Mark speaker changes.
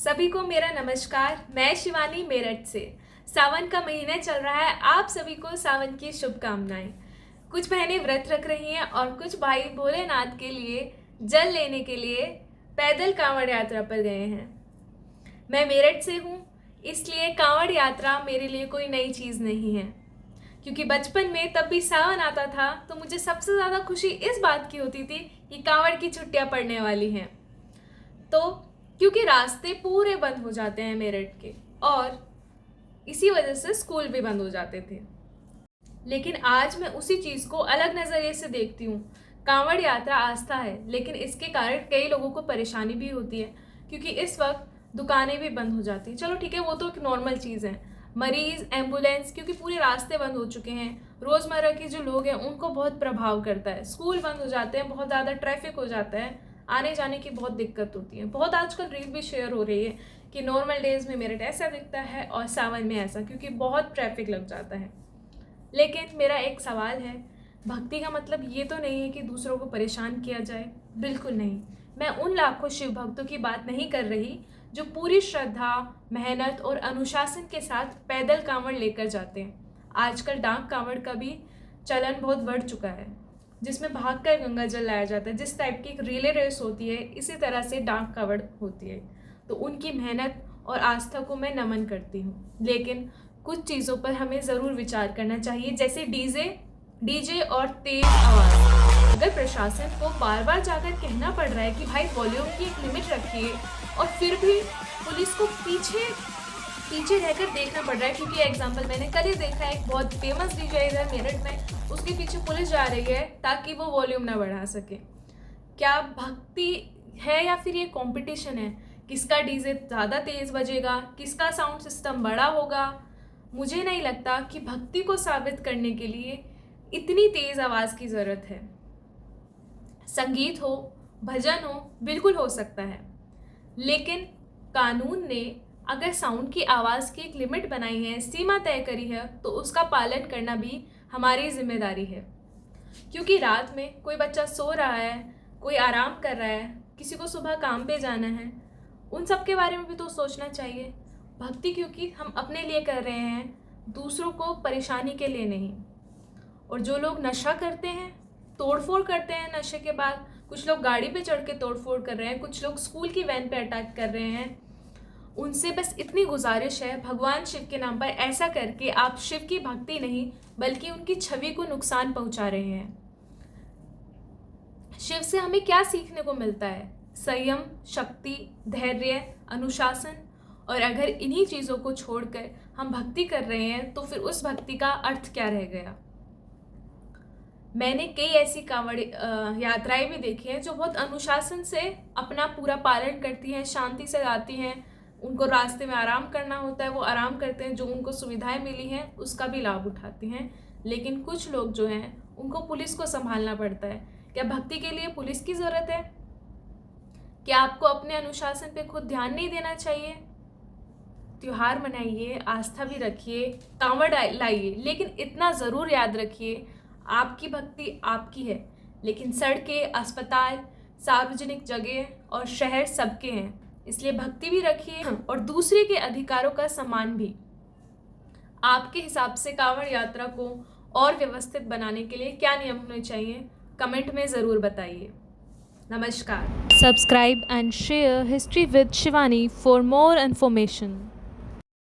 Speaker 1: सभी को मेरा नमस्कार। मैं शिवानी मेरठ से। सावन का महीना चल रहा है, आप सभी को सावन की शुभकामनाएं। कुछ बहनें व्रत रख रही हैं और कुछ भाई भोलेनाथ के लिए जल लेने के लिए पैदल कांवड़ यात्रा पर गए हैं। मैं मेरठ से हूँ, इसलिए कांवड़ यात्रा मेरे लिए कोई नई चीज़ नहीं है, क्योंकि बचपन में तब भी सावन आता था तो मुझे सबसे ज़्यादा खुशी इस बात की होती थी कि कांवड़ की छुट्टियाँ पड़ने वाली हैं। तो क्योंकि रास्ते पूरे बंद हो जाते हैं मेरठ के, और इसी वजह से स्कूल भी बंद हो जाते थे। लेकिन आज मैं उसी चीज़ को अलग नज़रिए से देखती हूँ। कांवड़ यात्रा आस्था है, लेकिन इसके कारण कई लोगों को परेशानी भी होती है, क्योंकि इस वक्त दुकानें भी बंद हो जाती हैं। चलो ठीक है, वो तो एक नॉर्मल चीज़ है। मरीज़, एम्बुलेंस, क्योंकि पूरे रास्ते बंद हो चुके हैं, रोज़मर्रा के जो लोग हैं उनको बहुत प्रभाव करता है। स्कूल बंद हो जाते हैं, बहुत ज़्यादा ट्रैफिक हो जाता है, आने जाने की बहुत दिक्कत होती है। बहुत आजकल रील भी शेयर हो रही है कि नॉर्मल डेज़ में मेरठ ऐसा दिखता है और सावन में ऐसा, क्योंकि बहुत ट्रैफिक लग जाता है। लेकिन मेरा एक सवाल है, भक्ति का मतलब ये तो नहीं है कि दूसरों को परेशान किया जाए। बिल्कुल नहीं। मैं उन लाखों शिव भक्तों की बात नहीं कर रही जो पूरी श्रद्धा, मेहनत और अनुशासन के साथ पैदल कांवड़ लेकर जाते हैं। आजकल डाक कांवड़ का भी चलन बहुत बढ़ चुका है, जिसमें भागकर गंगा जल लाया जाता है। जिस टाइप की एक रिले रेस होती है, इसी तरह से डाक कांवड़ होती है। तो उनकी मेहनत और आस्था को मैं नमन करती हूँ, लेकिन कुछ चीज़ों पर हमें ज़रूर विचार करना चाहिए, जैसे डीजे और तेज आवाज़। अगर प्रशासन को बार बार जाकर कहना पड़ रहा है कि भाई वॉल्यूम की एक लिमिट रखिए, और फिर भी पुलिस को पीछे रहकर देखना पड़ रहा है, क्योंकि एग्जाम्पल मैंने कल ही देखा है, एक बहुत फेमस डीजे इधर मेरठ में, उसके पीछे पुलिस जा रही है ताकि वो वॉल्यूम ना बढ़ा सके। क्या भक्ति है या फिर ये कंपटीशन है? किसका डीजे ज़्यादा तेज़ बजेगा, किसका साउंड सिस्टम बड़ा होगा? मुझे नहीं लगता कि भक्ति को साबित करने के लिए इतनी तेज़ आवाज़ की ज़रूरत है। संगीत हो, भजन हो, बिल्कुल हो सकता है, लेकिन कानून ने अगर साउंड की आवाज़ की एक लिमिट बनाई है, सीमा तय करी है, तो उसका पालन करना भी हमारी जिम्मेदारी है। क्योंकि रात में कोई बच्चा सो रहा है, कोई आराम कर रहा है, किसी को सुबह काम पे जाना है, उन सब के बारे में भी तो सोचना चाहिए। भक्ति क्योंकि हम अपने लिए कर रहे हैं, दूसरों को परेशानी के लिए नहीं। और जो लोग नशा करते हैं, तोड़फोड़ करते हैं नशे के बाद, कुछ लोग गाड़ी पे चढ़ के तोड़फोड़ कर रहे हैं, कुछ लोग स्कूल की वैन पे अटैक कर रहे हैं, उनसे बस इतनी गुजारिश है, भगवान शिव के नाम पर ऐसा करके आप शिव की भक्ति नहीं बल्कि उनकी छवि को नुकसान पहुंचा रहे हैं। शिव से हमें क्या सीखने को मिलता है? संयम, शक्ति, धैर्य, अनुशासन। और अगर इन्हीं चीज़ों को छोड़कर हम भक्ति कर रहे हैं तो फिर उस भक्ति का अर्थ क्या रह गया? मैंने कई ऐसी कांवड़ यात्राएं भी देखी हैं जो बहुत अनुशासन से अपना पूरा पालन करती हैं, शांति से जाती हैं। उनको रास्ते में आराम करना होता है, वो आराम करते हैं, जो उनको सुविधाएं मिली हैं उसका भी लाभ उठाते हैं। लेकिन कुछ लोग जो हैं उनको पुलिस को संभालना पड़ता है। क्या भक्ति के लिए पुलिस की ज़रूरत है? क्या आपको अपने अनुशासन पे खुद ध्यान नहीं देना चाहिए? त्योहार मनाइए, आस्था भी रखिए, कांवड़ लाइए, लेकिन इतना ज़रूर याद रखिए, आपकी भक्ति आपकी है, लेकिन सड़कें, अस्पताल, सार्वजनिक जगह और शहर सबके हैं। इसलिए भक्ति भी रखिए और दूसरे के अधिकारों का सम्मान भी। आपके हिसाब से कांवड़ यात्रा को और व्यवस्थित बनाने के लिए क्या नियम होने चाहिए, कमेंट में ज़रूर बताइए। नमस्कार।
Speaker 2: Subscribe and share History with Shivani for more information.